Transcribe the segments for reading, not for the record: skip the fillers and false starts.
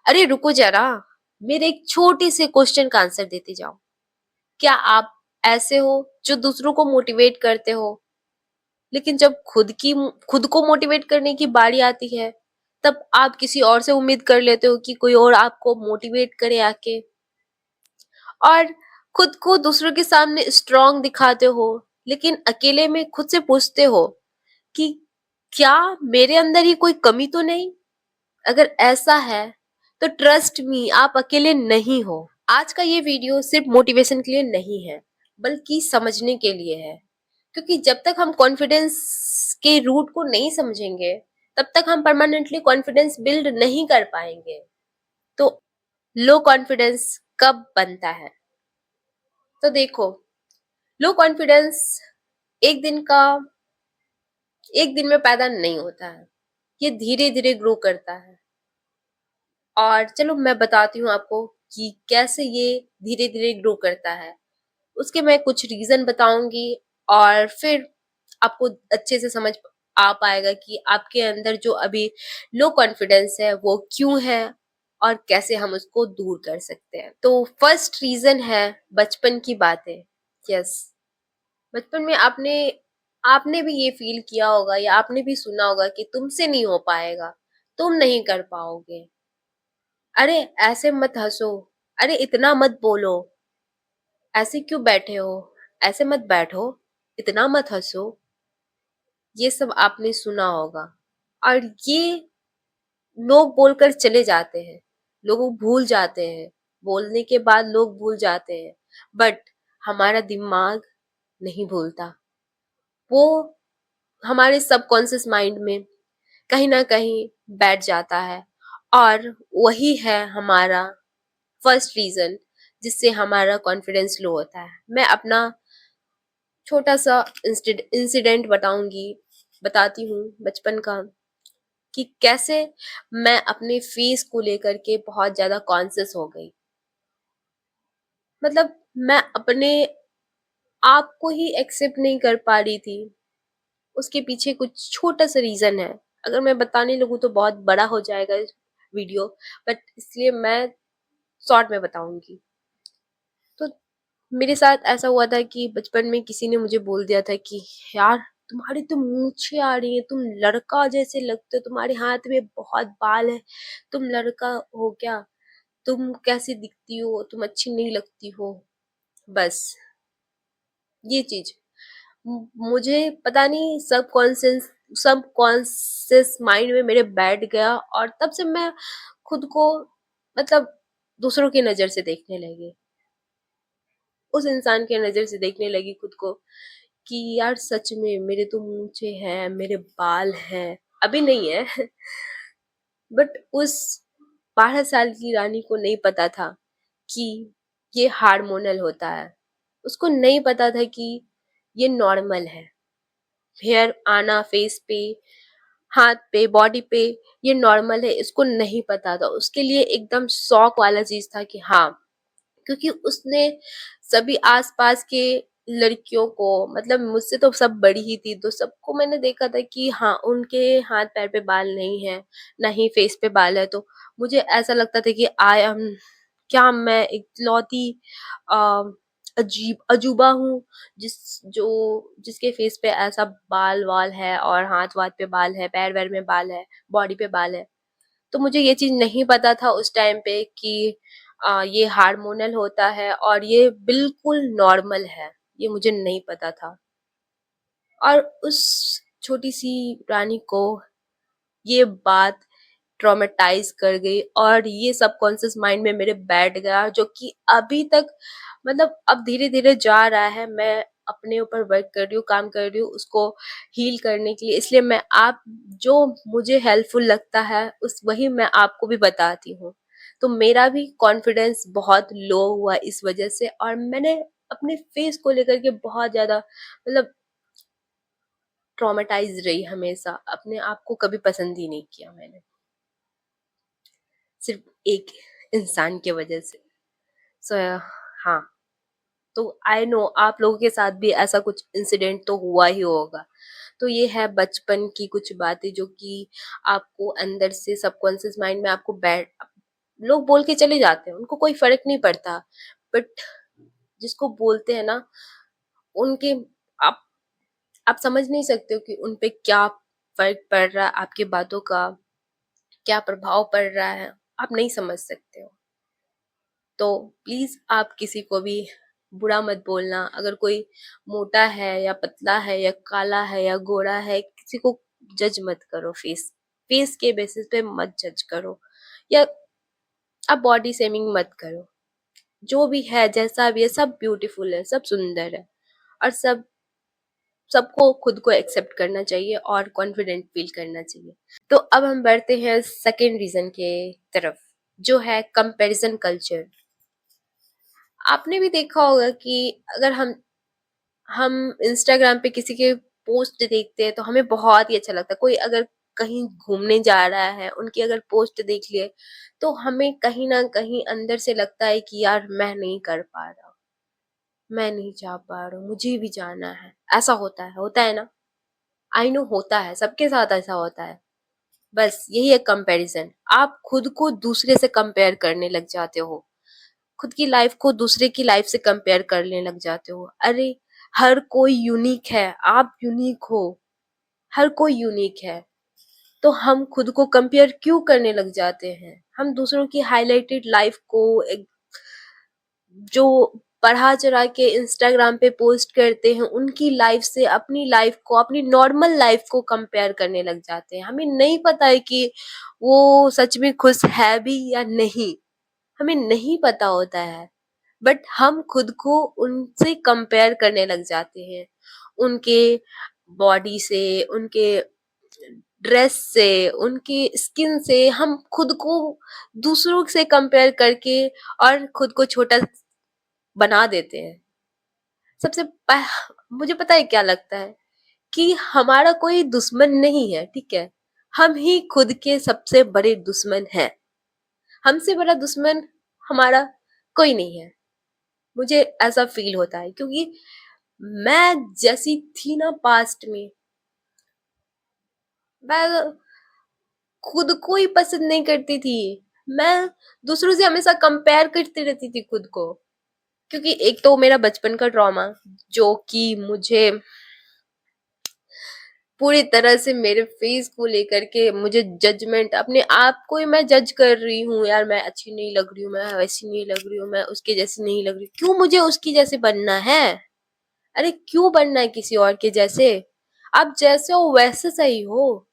अरे रुको जरा, मेरे एक छोटे से क्वेश्चन का आंसर देते जाओ। क्या आप ऐसे हो जो दूसरों को मोटिवेट करते हो, लेकिन जब खुद को मोटिवेट करने की बारी आती है, तब आप किसी और से उम्मीद कर लेते हो कि कोई और आपको मोटिवेट करे आके, और खुद को दूसरों के सामने स्ट्रांग दिखाते हो, लेकिन अकेले में खुद से पूछते हो कि क्या मेरे अंदर ही कोई कमी तो नहीं? अगर ऐसा है तो ट्रस्ट मी, आप अकेले नहीं हो। आज का ये वीडियो सिर्फ मोटिवेशन के लिए नहीं है, बल्कि समझने के लिए है। क्योंकि जब तक हम कॉन्फिडेंस के रूट को नहीं समझेंगे, तब तक हम परमानेंटली कॉन्फिडेंस बिल्ड नहीं कर पाएंगे। तो लो कॉन्फिडेंस कब बनता है? तो देखो, लो कॉन्फिडेंस एक दिन का एक दिन में पैदा नहीं होता है। ये धीरे धीरे ग्रो करता है। और चलो मैं बताती हूँ आपको कि कैसे ये धीरे धीरे ग्रो करता है। उसके मैं कुछ रीजन बताऊंगी, और फिर आपको अच्छे से समझ आ पाएगा कि आपके अंदर जो अभी लो कॉन्फिडेंस है वो क्यों है, और कैसे हम उसको दूर कर सकते हैं। तो फर्स्ट रीजन है बचपन की बातें। यस, बचपन में आपने आपने भी ये फील किया होगा, या आपने भी सुना होगा कि तुमसे नहीं हो पाएगा, तुम नहीं कर पाओगे, अरे ऐसे मत हंसो, अरे इतना मत बोलो, ऐसे क्यों बैठे हो, ऐसे मत बैठो, इतना मत हंसो। ये सब आपने सुना होगा, और ये लोग बोलकर चले जाते हैं। लोग भूल जाते हैं, बोलने के बाद लोग भूल जाते हैं, बट हमारा दिमाग नहीं भूलता। वो हमारे सबकॉन्शियस माइंड में कहीं ना कहीं बैठ जाता है, और वही है हमारा फर्स्ट रीजन जिससे हमारा कॉन्फिडेंस लो होता है। मैं अपना छोटा सा इंसिडेंट बताती हूँ बचपन का, कि कैसे मैं अपने फेस को लेकर के बहुत ज्यादा कॉन्शियस हो गई। मतलब मैं अपने आप को ही एक्सेप्ट नहीं कर पा रही थी। उसके पीछे कुछ छोटा सा रीजन है। अगर मैं बताने लगूँ तो बहुत बड़ा हो जाएगा इस वीडियो, बट इसलिए मैं शॉर्ट में बताऊंगी। तो मेरे साथ ऐसा हुआ था कि बचपन में किसी ने मुझे बोल दिया था कि यार, तुम्हारी तो मूंछें आ रही है, तुम लड़का जैसे लगते हो, तुम्हारे हाथ में बहुत बाल है, तुम लड़का हो क्या, तुम कैसी दिखती हो, तुम अच्छी नहीं लगती हो। बस ये चीज मुझे पता नहीं सब कॉन्शियस माइंड में मेरे बैठ गया, और तब से मैं खुद को, मतलब, दूसरों की नजर से देखने लगी, उस इंसान के नजर से देखने लगी खुद को, कि यार सच में मेरे तो मूंछें हैं, मेरे बाल हैं। अभी नहीं है बट उस 12 साल की रानी को नहीं पता था कि ये हार्मोनल होता है। उसको नहीं पता था कि ये नॉर्मल है। हेयर आना फेस पे, हाथ पे, बॉडी पे, ये नॉर्मल है, इसको नहीं पता था। उसके लिए एकदम शौक वाला चीज था कि हाँ, क्योंकि उसने सभी आसपास के लड़कियों को, मतलब मुझसे तो सब बड़ी ही थी, तो सबको मैंने देखा था कि हाँ, उनके हाथ पैर पे बाल नहीं है, ना ही फेस पे बाल है। तो मुझे ऐसा लगता था कि आई एम, क्या मैं इकलौती अ, अजीब अजूबा हूँ जिसके फेस पे ऐसा बाल वाल है, और हाथ वाथ पे बाल है, पैर वैर में बाल है, बॉडी पे बाल है। तो मुझे ये चीज नहीं पता था उस टाइम पे कि ये हार्मोनल होता है और ये बिल्कुल नॉर्मल है। ये मुझे नहीं पता था। और उस छोटी सी रानी को ये बात ट्रॉमेटाइज कर गई, और ये सबकॉन्शियस माइंड में मेरे बैठ गया, जो कि अभी तक, मतलब अब धीरे धीरे जा रहा है। मैं अपने ऊपर वर्क कर रही हूँ, काम कर रही हूँ उसको हील करने के लिए। इसलिए मैं आप जो मुझे हेल्पफुल लगता है उस वही मैं आपको भी बताती हूँ। तो मेरा भी कॉन्फिडेंस बहुत लो हुआ इस वजह से, और मैंने अपने फेस को लेकर के बहुत ज्यादा, मतलब, ट्रॉमेटाइज रही हमेशा। अपने आप को कभी पसंद ही नहीं किया मैंने, सिर्फ एक इंसान की वजह से। सो हाँ, तो आई नो आप लोगों के साथ भी ऐसा कुछ इंसिडेंट तो हुआ ही होगा। तो ये है बचपन की कुछ बातें जो कि आपको अंदर से सबकॉन्शियस माइंड में आपको लोग बोल के चले जाते हैं, उनको कोई फर्क नहीं पड़ता। बट जिसको बोलते हैं ना, उनके आप आप समझ नहीं सकते हो कि उन पे क्या फर्क पड़ रहा है, आपकी बातों का क्या प्रभाव पड़ रहा है, आप नहीं समझ सकते हो। तो प्लीज आप किसी को भी बुरा मत बोलना। अगर कोई मोटा है या पतला है या काला है या गोरा है, किसी को जज मत करो। फेस के बेसिस पे मत जज करो, या आप बॉडी शेमिंग मत करो। जो भी है, जैसा भी है, सब ब्यूटीफुल है, सब सुंदर है। और सबको खुद को एक्सेप्ट करना चाहिए और कॉन्फिडेंट फील करना चाहिए। तो अब हम बढ़ते हैं सेकेंड रीजन के तरफ, जो है कंपैरिजन कल्चर। आपने भी देखा होगा कि अगर हम इंस्टाग्राम पे किसी के पोस्ट देखते हैं तो हमें बहुत ही अच्छा लगता है। कोई अगर कहीं घूमने जा रहा है, उनकी अगर पोस्ट देख लिए, तो हमें कहीं ना कहीं अंदर से लगता है कि यार मैं नहीं कर पा रहा, मैं नहीं जा पा रहा हूँ, मुझे भी जाना है। ऐसा होता है ना। आई नो, होता है, सबके साथ ऐसा होता है। बस यही है कंपैरिजन। आप खुद को दूसरे से कंपेयर करने लग जाते हो, खुद की लाइफ को दूसरे की लाइफ से कंपेयर करने लग जाते हो। अरे, हर कोई यूनिक है, आप यूनिक हो, हर कोई यूनिक है। तो हम खुद को कंपेयर क्यों करने लग जाते हैं? हम दूसरों की हाईलाइटेड लाइफ को जो बढ़ा चढ़ा के इंस्टाग्राम पे पोस्ट करते हैं, उनकी लाइफ से अपनी लाइफ को, अपनी नॉर्मल लाइफ को कंपेयर करने लग जाते हैं। हमें नहीं पता है कि वो सच में खुश है भी या नहीं, हमें नहीं पता होता है। बट हम खुद को उनसे कंपेयर करने लग जाते हैं, उनके बॉडी से, उनके ड्रेस से, उनकी स्किन से। हम खुद को दूसरों से कंपेयर करके और खुद को छोटा बना देते हैं। सबसे मुझे पता है क्या लगता है, कि हमारा कोई दुश्मन नहीं है, ठीक है। हम ही खुद के सबसे बड़े दुश्मन हैं। हमसे बड़ा दुश्मन हमारा कोई नहीं है। मुझे ऐसा फील होता है, क्योंकि मैं जैसी थी ना पास्ट में, मैं खुद को ही पसंद नहीं करती थी। मैं दूसरों से हमेशा कंपेयर करती रहती थी खुद को। क्योंकि एक तो मेरा बचपन का ट्रॉमा, जो कि मुझे पूरी तरह से मेरे फेस को लेकर के, मुझे जजमेंट, अपने आप को ही मैं जज कर रही हूँ। यार मैं अच्छी नहीं लग रही हूँ, मैं वैसी नहीं लग रही हूँ, मैं उसके जैसी नहीं लग रही। क्यों मुझे उसकी जैसे बनना है? अरे क्यों बनना है किसी और के जैसे? आप जैसे हो वैसे सही हो।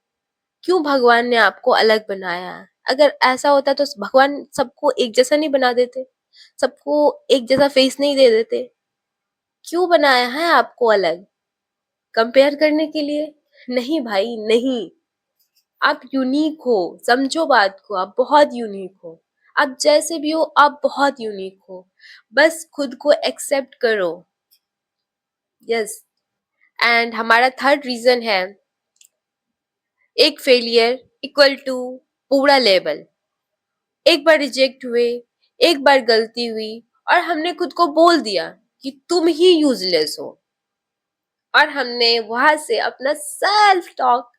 क्यों भगवान ने आपको अलग बनाया? अगर ऐसा होता तो भगवान सबको एक जैसा नहीं बना देते, सबको एक जैसा फेस नहीं दे देते? क्यों बनाया है आपको अलग? कंपेयर करने के लिए? नहीं भाई, नहीं। आप यूनिक हो, समझो बात को, आप बहुत यूनिक हो। आप जैसे भी हो, आप बहुत यूनिक हो। बस खुद को एक्सेप्ट करो। यस। एंड हमारा थर्ड रीजन है, एक फेलियर इक्वल टू पूरा लेवल। एक बार रिजेक्ट हुए, एक बार गलती हुई, और हमने खुद को बोल दिया कि तुम ही यूजलेस हो। और हमने वहां से अपना सेल्फ टॉक,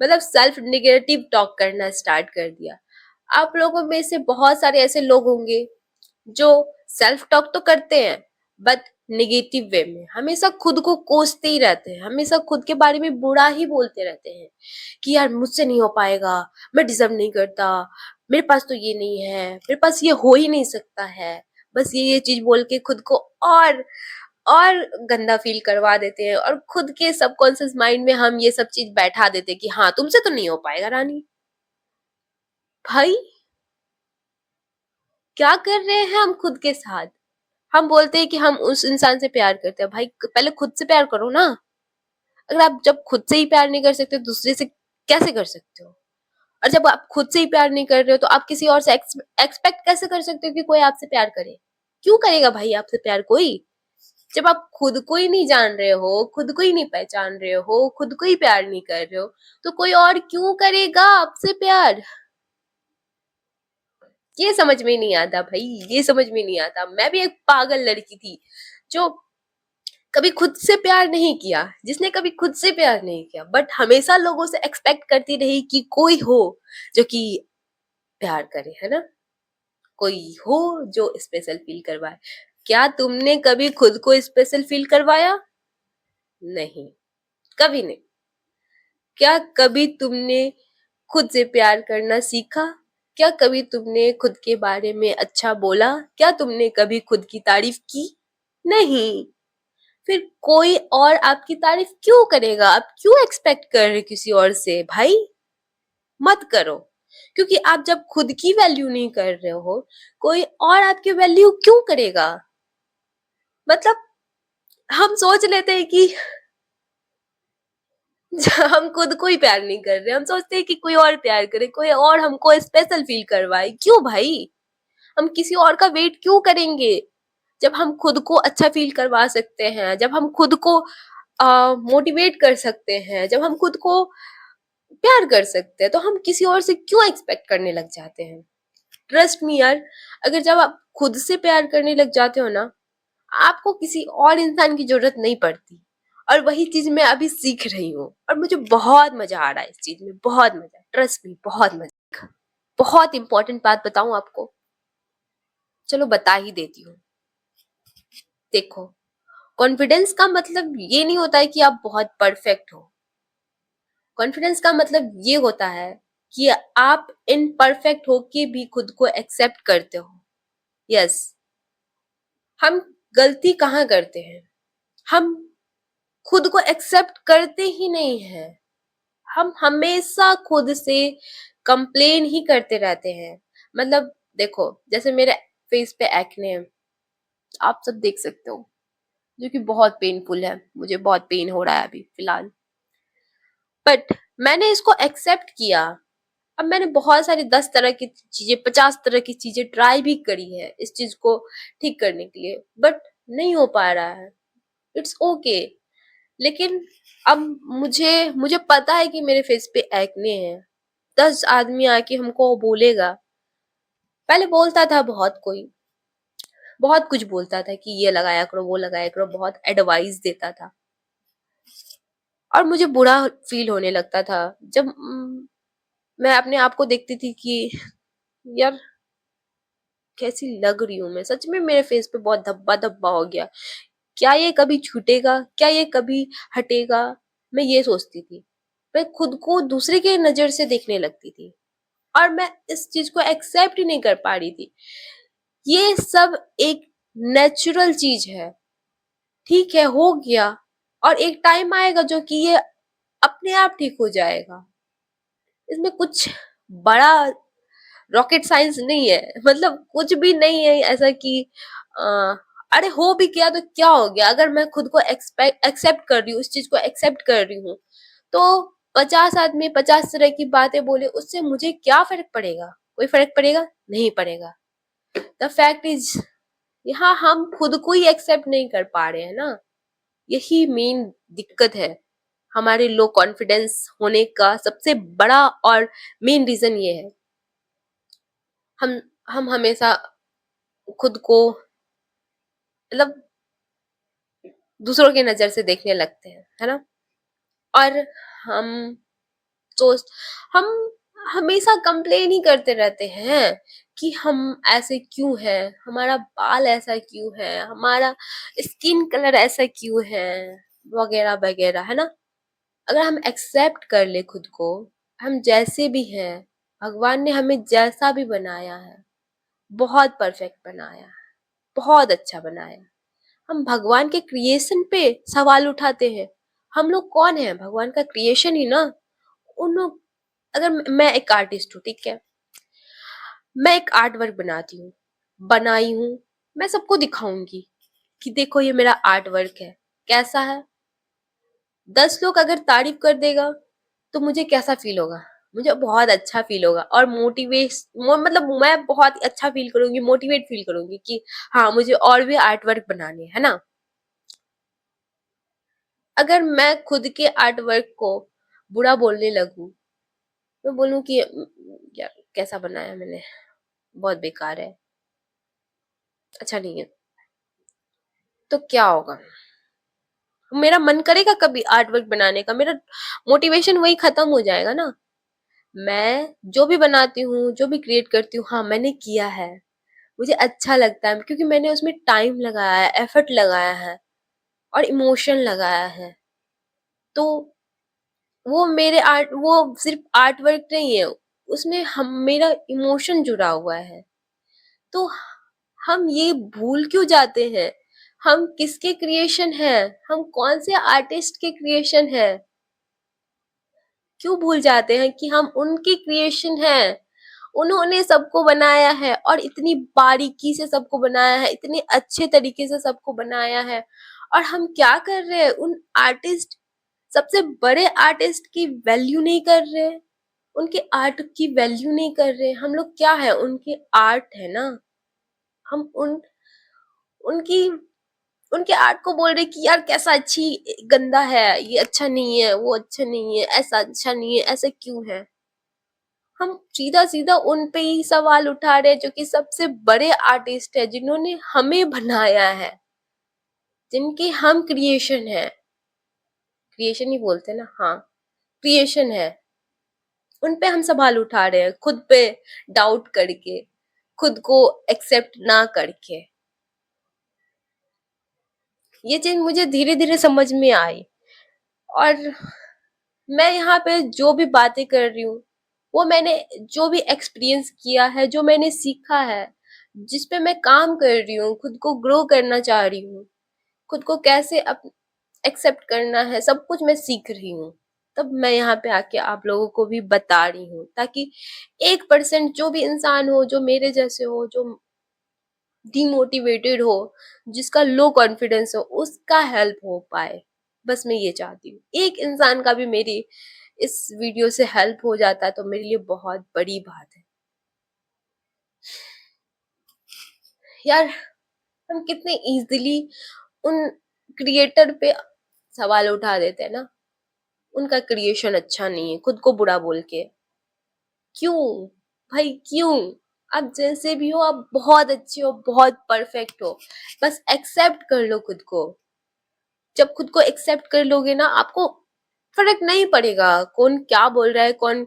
मतलब सेल्फ निगेटिव टॉक करना स्टार्ट कर दिया। आप लोगों में से बहुत सारे ऐसे लोग होंगे जो सेल्फ टॉक तो करते हैं, बट निगेटिव वे में, हमेशा खुद को कोसते ही रहते हैं, हमेशा खुद के बारे में बुरा ही बोलते रहते हैं कि यार मुझसे नहीं हो पाएगा, मैं डिजर्व नहीं करता, मेरे पास तो ये नहीं है, मेरे पास ये हो ही नहीं सकता है। बस ये चीज बोल के खुद को और गंदा फील करवा देते हैं, और खुद के सबकॉन्शियस माइंड में हम ये सब चीज बैठा देते हैं कि हाँ तुमसे तो नहीं हो पाएगा रानी। भाई, क्या कर रहे हैं हम खुद के साथ? हम बोलते हैं कि हम उस इंसान से प्यार करते हैं। भाई पहले खुद से प्यार करो ना। अगर आप जब खुद से ही प्यार नहीं कर सकते, दूसरे से कैसे कर सकते हो? और जब आप खुद से ही प्यार नहीं कर रहे हो, तो आप किसी और से एक्सपेक्ट कैसे कर सकते हो कि कोई आपसे प्यार करे? क्यों करेगा भाई आपसे प्यार कोई? जब आप खुद को ही नहीं जान रहे हो, खुद को ही नहीं पहचान रहे हो, खुद को ही प्यार नहीं कर रहे हो, तो कोई और क्यों करेगा आपसे प्यार? ये समझ में नहीं आता भाई, ये समझ में नहीं आता। मैं भी एक पागल लड़की थी, जो कभी खुद से प्यार नहीं किया, जिसने कभी खुद से प्यार नहीं किया, बट हमेशा लोगों से एक्सपेक्ट करती रही कि कोई हो जो कि प्यार करे, है ना। कोई हो जो स्पेशल फील करवाए। क्या तुमने कभी खुद को स्पेशल फील करवाया? नहीं, कभी नहीं। क्या कभी तुमने खुद से प्यार करना सीखा? क्या कभी तुमने खुद के बारे में अच्छा बोला? क्या तुमने कभी खुद की तारीफ की? नहीं। फिर कोई और आपकी तारीफ क्यों करेगा? आप क्यों एक्सपेक्ट कर रहे किसी और से? भाई मत करो, क्योंकि आप जब खुद की वैल्यू नहीं कर रहे हो, कोई और आपकी वैल्यू क्यों करेगा? मतलब हम सोच लेते हैं कि हम खुद को ही प्यार नहीं कर रहे, हम सोचते हैं कि कोई और प्यार करे, कोई और हमको स्पेशल फील करवाए। क्यों भाई? हम किसी और का वेट क्यों करेंगे जब हम खुद को अच्छा फील करवा सकते हैं, जब हम खुद को मोटिवेट कर सकते हैं, जब हम खुद को प्यार कर सकते हैं, तो हम किसी और से क्यों एक्सपेक्ट करने लग जाते हैं? ट्रस्ट मी यार, अगर जब आप खुद से प्यार करने लग जाते हो ना, आपको किसी और इंसान की जरूरत नहीं पड़ती। और वही चीज मैं अभी सीख रही हूँ और मुझे बहुत मजा आ रहा है इस चीज में, बहुत मजा, ट्रस्ट मी, बहुत मजा। बहुत इंपॉर्टेंट बात बताऊं आपको, चलो बता ही देती हूँ। देखो, कॉन्फिडेंस का मतलब ये नहीं होता है कि आप बहुत परफेक्ट हो। कॉन्फिडेंस का मतलब ये होता है कि आप इनपरफेक्ट होके भी खुद को एक्सेप्ट करते हो। यस, हम गलती कहाँ करते हैं? हम खुद को एक्सेप्ट करते ही नहीं हैं। हम हमेशा खुद से कंप्लेन ही करते रहते हैं। मतलब देखो, जैसे मेरे फेस पे एक्ने है, आप सब देख सकते हो, जो कि बहुत पेनफुल है, मुझे बहुत पेन हो रहा है अभी फिलहाल। बट मैंने इसको एक्सेप्ट किया। अब मैंने बहुत सारी 10 तरह की चीजें, 50 तरह की चीजें ट्राई भी करी है इस चीज को ठीक करने के लिए, बट नहीं हो पा रहा है। It's okay. लेकिन अब मुझे मुझे पता है कि मेरे फेस पे एक्ने है। 10 आदमी आके हमको बोलेगा, पहले बोलता था बहुत कोई, बहुत कुछ बोलता था कि ये लगाया करो, वो लगाया करो, बहुत एडवाइस देता था। और मुझे बुरा फील होने लगता था जब मैं अपने आप को देखती थी कि यार कैसी लग रही हूं मैं, सच में मेरे फेस पे बहुत धब्बा धब्बा हो गया। क्या ये कभी छूटेगा? क्या ये कभी हटेगा? मैं ये सोचती थी। मैं खुद को दूसरे के नजर से देखने लगती थी और मैं इस चीज को एक्सेप्ट ही नहीं कर पा रही थी। ये सब एक नेचुरल चीज है, ठीक है, हो गया। और एक टाइम आएगा जो कि ये अपने आप ठीक हो जाएगा। इसमें कुछ बड़ा रॉकेट साइंस नहीं है, मतलब कुछ भी नहीं है ऐसा कि अ, अरे हो भी गया तो क्या हो गया? अगर मैं खुद को एक्सेप्ट कर रही हूँ, उस चीज को एक्सेप्ट कर रही हूँ, तो 50 आदमी 50 तरह की बातें बोले, उससे मुझे क्या फर्क पड़ेगा? कोई फर्क पड़ेगा? नहीं पड़ेगा। द फैक्ट इज, यहाँ हम खुद को ही एक्सेप्ट नहीं कर पा रहे हैं ना। यही मेन दिक्कत है। हमारे लो कॉन्फिडेंस होने का सबसे बड़ा और मेन रीजन ये है। हम हम हमेशा खुद को, मतलब दूसरों की नजर से देखने लगते हैं, है ना। और हम सोच हम हमेशा कंप्लेन ही करते रहते हैं कि हम ऐसे क्यों हैं, हमारा बाल ऐसा क्यों है, हमारा स्किन कलर ऐसा क्यों है, वगैरह वगैरह, है ना। अगर हम एक्सेप्ट कर ले खुद को, हम जैसे भी हैं, भगवान ने हमें जैसा भी बनाया है, बहुत परफेक्ट बनाया है, बहुत अच्छा बनाया है। हम भगवान के क्रिएशन पे सवाल उठाते हैं। हम लोग कौन है? भगवान का क्रिएशन ही ना। उन लोग, अगर मैं एक आर्टिस्ट हूँ, ठीक है, मैं एक आर्ट वर्क बनाती हूँ, बनाई हूँ, मैं सबको दिखाऊंगी कि देखो ये मेरा आर्ट वर्क है, कैसा है। 10 लोग अगर तारीफ कर देगा तो मुझे कैसा फील होगा? मुझे बहुत अच्छा फील होगा और मतलब मैं बहुत अच्छा फील करूंगी, मोटिवेट फील करूंगी कि हाँ मुझे और भी आर्ट वर्क बनाने है ना। अगर मैं खुद के आर्ट वर्क को बुरा बोलने लगूं, मैं बोलूं कि यार कैसा बनाया मैंने, बहुत बेकार है, अच्छा नहीं है, तो क्या होगा? मेरा मन करेगा कभी आर्ट वर्क बनाने का? मेरा मोटिवेशन वही खत्म हो जाएगा ना। मैं जो भी बनाती हूँ, जो भी क्रिएट करती हूँ, हाँ मैंने किया है, मुझे अच्छा लगता है क्योंकि मैंने उसमें टाइम लगाया है, एफर्ट लगाया है और इमोशन लगाया है। तो वो मेरे आर्ट, वो सिर्फ आर्ट वर्क नहीं है, उसमें हम मेरा इमोशन जुड़ा हुआ है। तो हम ये भूल क्यों जाते हैं, हम किसके क्रिएशन हैं, हम कौन से आर्टिस्ट के क्रिएशन हैं, क्यों भूल जाते हैं कि हम उनकी क्रिएशन हैं। उन्होंने सबको बनाया है और इतनी बारीकी से सबको बनाया है, इतने अच्छे तरीके से सबको बनाया है, और हम क्या कर रहे हैं, उन आर्टिस्ट, सबसे बड़े आर्टिस्ट की वैल्यू नहीं कर रहे, उनके आर्ट की वैल्यू नहीं कर रहे। हम लोग क्या है, उनके आर्ट है ना, हम उनकी उनके आर्ट को बोल रहे कि यार कैसा अच्छी गंदा है, ये अच्छा नहीं है, वो अच्छा नहीं है, ऐसा अच्छा नहीं है, ऐसा क्यों है। हम सीधा सीधा उन पे ही सवाल उठा रहे हैं जो कि सबसे बड़े आर्टिस्ट है, जिन्होंने हमें बनाया है, जिनके हम क्रिएशन है, क्रिएशन ही बोलते हैं ना, हाँ क्रिएशन है, उन पे हम सवाल उठा रहे हैं, खुद पे डाउट करके, खुद को एक्सेप्ट ना करके। ये चीज मुझे धीरे धीरे समझ में आई, और मैं यहाँ पे जो भी बातें कर रही हूँ, वो मैंने जो भी एक्सपीरियंस किया है, जो मैंने सीखा है, जिस पे मैं काम कर रही हूँ, खुद को ग्रो करना चाह रही हूँ, खुद को कैसे एक्सेप्ट करना है, सब कुछ मैं सीख रही हूँ। तब मैं यहाँ पे आके आप लोगों को भी बता रही हूँ, ताकि 1% जो भी इंसान हो, जो मेरे जैसे हो, जो डिमोटिवेटेड हो, जिसका लो कॉन्फिडेंस हो, उसका हेल्प हो पाए। बस मैं ये चाहती हूँ, एक इंसान का भी मेरी इस वीडियो से हेल्प हो जाता है तो मेरे लिए बहुत बड़ी बात है। यार, हम कितने इजीली उन क्रिएटर पे सवाल उठा देते हैं ना, उनका क्रिएशन अच्छा नहीं है, खुद को बुरा बोल के। क्यों भाई, क्यों? आप जैसे भी हो, आप बहुत अच्छे हो, बहुत परफेक्ट हो, बस एक्सेप्ट कर लो खुद को। जब खुद को एक्सेप्ट कर लोगे ना, आपको फर्क नहीं पड़ेगा कौन क्या बोल रहा है, कौन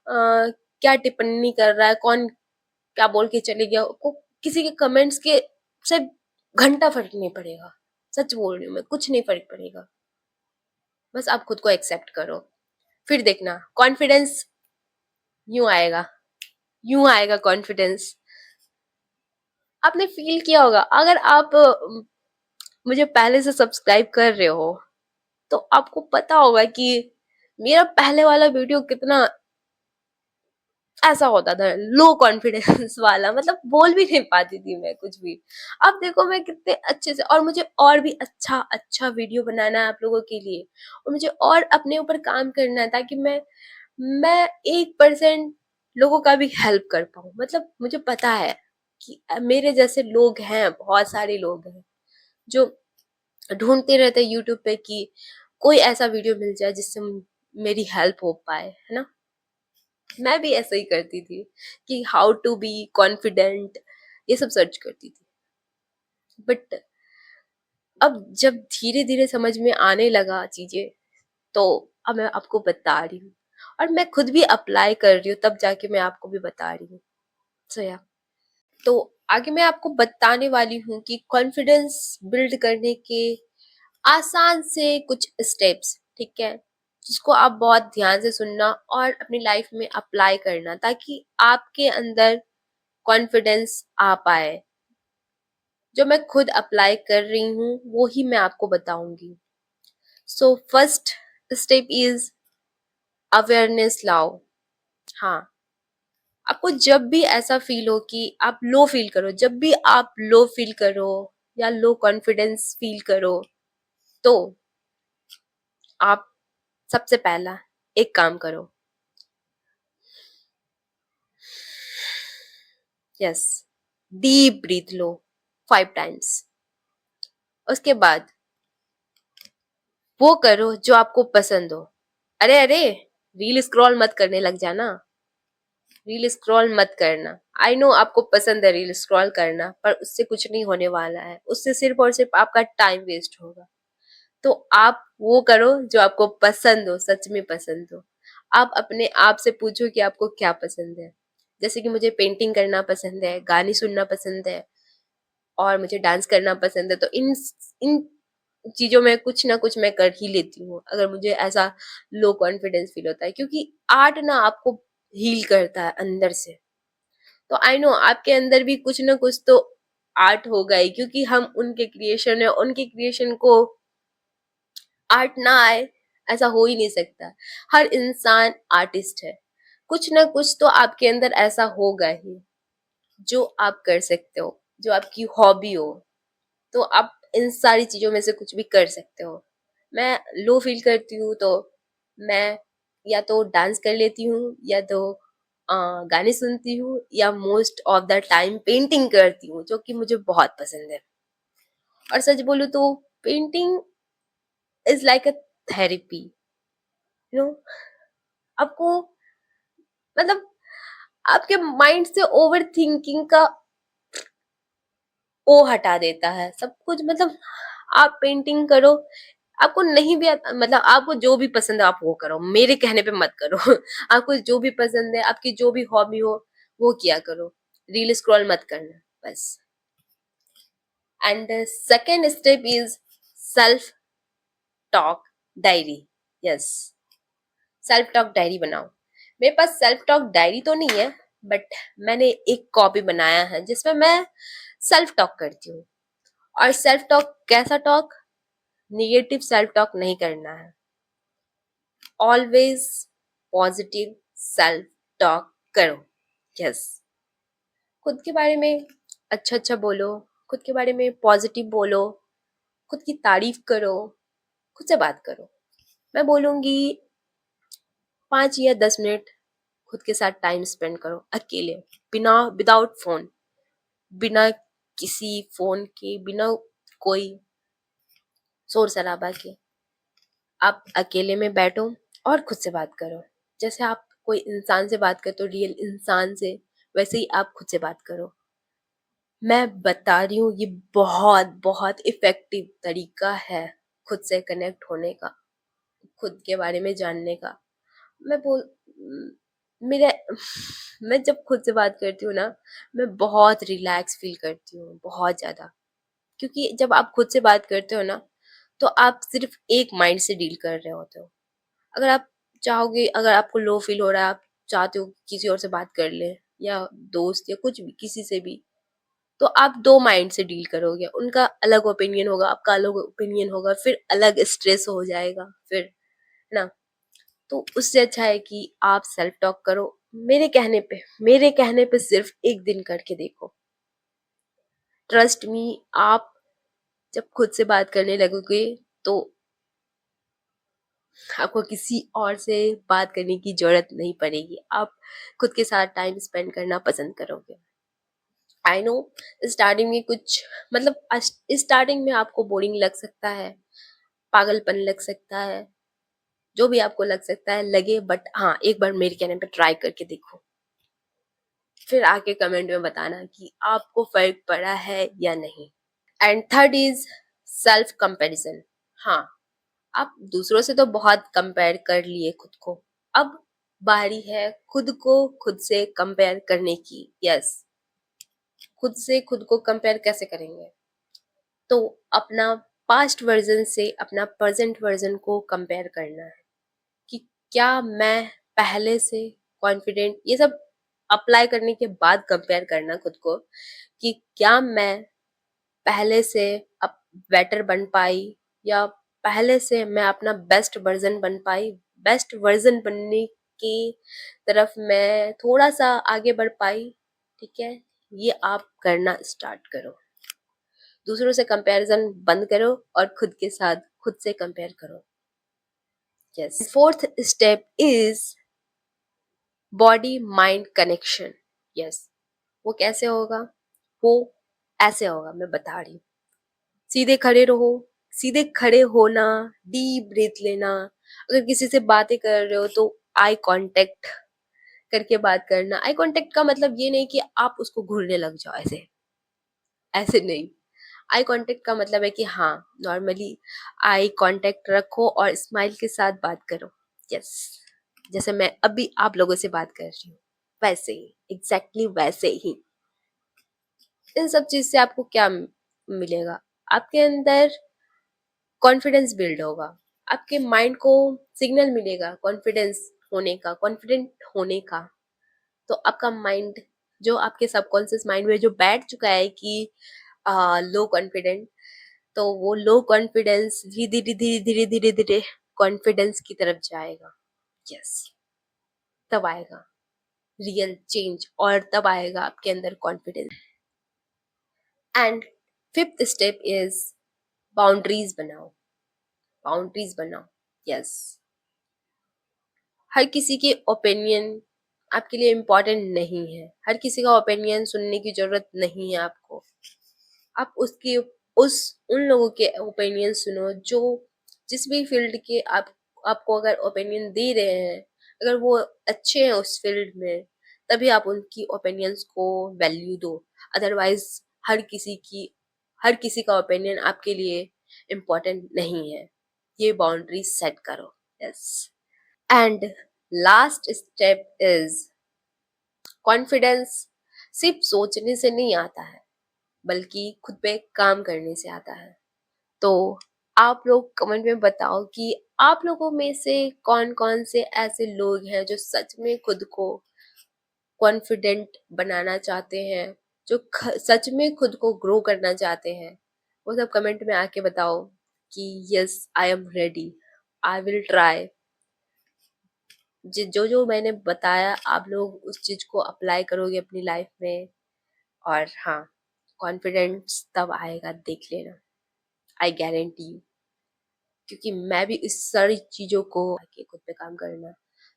क्या टिप्पणी कर रहा है, कौन क्या बोल के चले गया, को किसी के कमेंट्स के से घंटा फर्क नहीं पड़ेगा। सच बोल रही हूँ मैं, कुछ नहीं फर्क पड़ेगा। बस आप खुद को एक्सेप्ट करो, फिर देखना कॉन्फिडेंस यूं आएगा कॉन्फिडेंस। आपने फील किया होगा, अगर आप मुझे पहले से सब्सक्राइब कर रहे हो, तो आपको पता होगा कि मेरा पहले वाला वीडियो कितना ऐसा होता था, लो कॉन्फिडेंस वाला, मतलब बोल भी नहीं पाती थी मैं कुछ भी। अब देखो मैं कितने अच्छे से, और मुझे और भी अच्छा अच्छा वीडियो बनाना है आप लोगों के लिए, और मुझे और अपने ऊपर काम करना है, ताकि मैं 1% लोगों का भी हेल्प कर पाऊँ। मतलब मुझे पता है कि मेरे जैसे लोग हैं, बहुत सारे लोग हैं जो ढूंढते रहते हैं यूट्यूब पे कि कोई ऐसा वीडियो मिल जाए जिससे मेरी हेल्प हो पाए, है ना। मैं भी ऐसा ही करती थी कि हाउ टू बी कॉन्फिडेंट, ये सब सर्च करती थी। बट अब जब धीरे धीरे समझ में आने लगा चीजें, तो अब मैं आपको बता रही हूँ, और मैं खुद भी अप्लाई कर रही हूँ, तब जाके मैं आपको भी बता रही हूँ। सो या, तो आगे मैं आपको बताने वाली हूँ कि कॉन्फिडेंस बिल्ड करने के आसान से कुछ स्टेप्स, ठीक है, जिसको आप बहुत ध्यान से सुनना और अपनी लाइफ में अप्लाई करना, ताकि आपके अंदर कॉन्फिडेंस आ पाए। जो मैं खुद अप्लाई कर रही हूँ वो ही मैं आपको बताऊंगी। So first step is awareness लाओ। हाँ, आपको जब भी ऐसा फील हो कि आप लो फील करो, जब भी आप लो फील करो या लो कॉन्फिडेंस फील करो, तो आप सबसे पहला एक काम करो। यस, डीप ब्रीथ लो 5 टाइम्स। उसके बाद वो करो जो आपको पसंद हो। अरे अरे, रील स्क्रॉल मत करने लग जाना, रील स्क्रॉल मत करना। आई नो आपको पसंद है रील स्क्रॉल करना, पर उससे कुछ नहीं होने वाला है, उससे सिर्फ और सिर्फ आपका टाइम वेस्ट होगा। तो आप वो करो जो आपको पसंद हो, सच में पसंद हो। आप अपने आप से पूछो कि आपको क्या पसंद है। जैसे कि मुझे पेंटिंग करना पसंद है, गाने सुनना पसंद है, और मुझे डांस करना पसंद है, तो इन चीजों में कुछ ना कुछ मैं कर ही लेती हूँ अगर मुझे ऐसा लो कॉन्फिडेंस फील होता है, क्योंकि आर्ट ना आपको हील करता है अंदर से। तो आई नो आपके अंदर भी कुछ ना कुछ तो आर्ट होगा ही, क्योंकि हम उनके क्रिएशन है, उनके क्रिएशन को आर्ट ना आए ऐसा हो ही नहीं सकता। हर इंसान आर्टिस्ट है, कुछ ना कुछ तो आपके अंदर ऐसा होगा ही जो आप कर सकते हो, जो आपकी हॉबी हो। तो आप इन सारी चीजों में से कुछ भी कर सकते हो। मैं लो फील करती हूँ तो मैं या तो डांस कर लेती हूँ, या तो गाने सुनती हूँ, या most of the time painting करती हूँ, जो कि मुझे बहुत पसंद है। और सच बोलूँ तो painting is like a therapy, you know. आपको मतलब आपके माइंड से ओवर थिंकिंग का ओ हटा देता है सब कुछ। मतलब आप पेंटिंग करो, आपको नहीं भी आता, मतलब आपको जो भी पसंद है आप वो करो, मेरे कहने पे मत करो। आपको जो भी पसंद है, आपकी जो भी हॉबी हो वो किया करो, रील स्क्रॉल मत करना बस। And second step is self talk diary. Yes, self talk diary बनाओ। मेरे पास सेल्फ टॉक डायरी तो नहीं है, बट मैंने एक कॉपी बनाया है जिसमें मैं सेल्फ टॉक करती हूँ। और सेल्फ टॉक कैसा टॉक? निगेटिव सेल्फ टॉक नहीं करना है, ऑलवेज पॉजिटिव सेल्फ टॉक करो। यस, खुद के बारे में अच्छा अच्छा बोलो, खुद के बारे में पॉजिटिव बोलो, खुद की तारीफ करो, खुद से बात करो। मैं बोलूंगी 5 या 10 मिनट खुद के साथ टाइम स्पेंड करो अकेले, बिना विदाउट फोन, बिना किसी फोन के, बिना कोई शोर शराबा के। आप अकेले में बैठो और खुद से बात करो, जैसे आप कोई इंसान से बात करते हो, रियल इंसान से, वैसे ही आप खुद से बात करो। मैं बता रही हूँ, ये बहुत बहुत इफेक्टिव तरीका है खुद से कनेक्ट होने का, खुद के बारे में जानने का। मैं बोल मेरे मैं जब खुद से बात करती हूँ ना, मैं बहुत रिलैक्स फील करती हूँ, बहुत ज्यादा। क्योंकि जब आप खुद से बात करते हो ना, तो आप सिर्फ एक माइंड से डील कर रहे होते हो। अगर आप चाहोगे, अगर आपको लो फील हो रहा है, आप चाहते हो कि किसी और से बात कर ले, या दोस्त या कुछ भी, किसी से भी, तो आप दो माइंड से डील करोगे। उनका अलग ओपिनियन होगा, आपका अलग ओपिनियन होगा, फिर अलग स्ट्रेस हो जाएगा फिर, ना। तो उससे अच्छा है कि आप सेल्फ टॉक करो। मेरे कहने पे सिर्फ एक दिन करके देखो। ट्रस्ट मी, आप जब खुद से बात करने लगोगे तो आपको किसी और से बात करने की जरूरत नहीं पड़ेगी, आप खुद के साथ टाइम स्पेंड करना पसंद करोगे। आई नो स्टार्टिंग में कुछ, मतलब स्टार्टिंग में आपको बोरिंग लग सकता है, पागलपन लग सकता है, जो भी आपको लग सकता है लगे, बट हाँ, एक बार मेरे कहने पे ट्राई करके देखो, फिर आके कमेंट में बताना कि आपको फर्क पड़ा है या नहीं। And third is self comparison. हाँ, आप दूसरों से तो बहुत कंपेयर कर लिए खुद को, अब बारी है खुद को खुद से कंपेयर करने की। यस, खुद से खुद को कंपेयर कैसे करेंगे? तो अपना पास्ट वर्जन से अपना प्रेजेंट वर्जन को कंपेयर करना है कि क्या मैं पहले से कॉन्फिडेंट, ये सब अप्लाई करने के बाद कंपेयर करना खुद को, कि क्या मैं पहले से अब बेटर बन पाई, या पहले से मैं अपना बेस्ट वर्जन बन पाई। बेस्ट वर्जन बनने की तरफ मैं थोड़ा सा आगे बढ़ पाई। ठीक है, ये आप करना स्टार्ट करो। दूसरों से कंपैरिजन बंद करो और खुद के साथ खुद से कंपेयर करो। Yes, fourth step is body mind connection. Yes, वो कैसे होगा? वो ऐसे होगा, मैं बता रही हूँ। सीधे खड़े रहो, सीधे खड़े होना, डीप ब्रीथ लेना। अगर किसी से बातें कर रहे हो तो आई कांटेक्ट करके बात करना। आई कांटेक्ट का मतलब ये नहीं कि आप उसको घूरने लग जाओ, ऐसे ऐसे नहीं। आई कांटेक्ट का मतलब है कि हाँ, नॉर्मली आई कांटेक्ट रखो और स्माइल के साथ बात करो। यस, जैसे मैं अभी आप लोगों से बात कर रही हूँ, वैसे ही, एग्जैक्टली वैसे ही। इन सब चीज से आपको क्या मिलेगा? आपके अंदर कॉन्फिडेंस बिल्ड होगा, आपके माइंड को सिग्नल मिलेगा कॉन्फिडेंस होने का, कॉन्फिडेंट होने का। तो आपका माइंड, जो आपके सबकॉन्शियस माइंड में जो बैठ चुका है कि लो कॉन्फिडेंट, तो वो लो कॉन्फिडेंस भी धीरे धीरे धीरे धीरे धीरे कॉन्फिडेंस की तरफ जाएगा। यस, तब आएगा रियल चेंज और तब आएगा आपके अंदर confidence. And fifth step is boundaries बनाओ। बाउंड्रीज बनाओ। यस, हर किसी के ओपिनियन आपके लिए इम्पोर्टेंट नहीं है, हर किसी का ओपिनियन सुनने की जरूरत नहीं है आपको। आप उसकी उस उन लोगों के ओपिनियन सुनो जो जिस भी फील्ड के आपको अगर ओपिनियन दे रहे हैं, अगर वो अच्छे हैं उस फील्ड में, तभी आप उनकी ओपिनियंस को वैल्यू दो। अदरवाइज हर किसी का ओपिनियन आपके लिए इम्पोर्टेंट नहीं है। ये बाउंड्री सेट करो। Yes, and last step is confidence सिर्फ सोचने से नहीं आता है, बल्कि खुद पे काम करने से आता है। तो आप लोग कमेंट में बताओ कि आप लोगों में से कौन कौन से ऐसे लोग हैं जो सच में खुद को कॉन्फिडेंट बनाना चाहते हैं, जो सच में खुद को ग्रो करना चाहते हैं। वो सब कमेंट में आके बताओ कि yes I am ready, I will try. जो जो मैंने बताया आप लोग उस चीज को अप्लाई करोगे अपनी लाइफ में, और हाँ, कॉन्फिडेंस तब आएगा, देख लेना, आई गारंटी यू। क्योंकि मैं भी इस सारी चीजों को आगे खुद पे काम करना,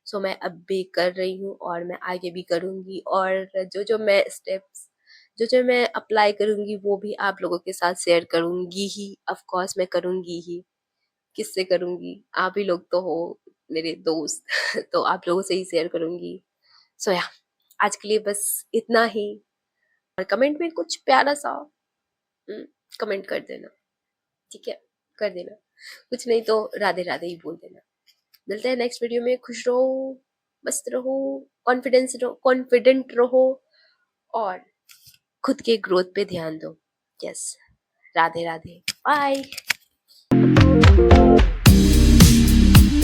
सो मैं अब भी कर रही हूँ और मैं आगे भी करूंगी। और जो जो मैं स्टेप्स जो जो मैं अप्लाई करूंगी वो भी आप लोगों के साथ शेयर करूंगी ही, ऑफ कोर्स मैं करूंगी ही। किससे करूंगी? आप ही लोग तो हो मेरे दोस्त तो आप लोगों से ही शेयर करूंगी। सो या, आज के लिए बस इतना ही। और कमेंट में कुछ प्यारा सा कमेंट कर देना, ठीक है? कर देना, कुछ नहीं तो राधे राधे ही बोल देना। मिलते हैं नेक्स्ट वीडियो में। खुश रहो, मस्त रहो, कॉन्फिडेंट रहो और खुद के ग्रोथ पे ध्यान दो। Yes, Radhe Radhe, bye.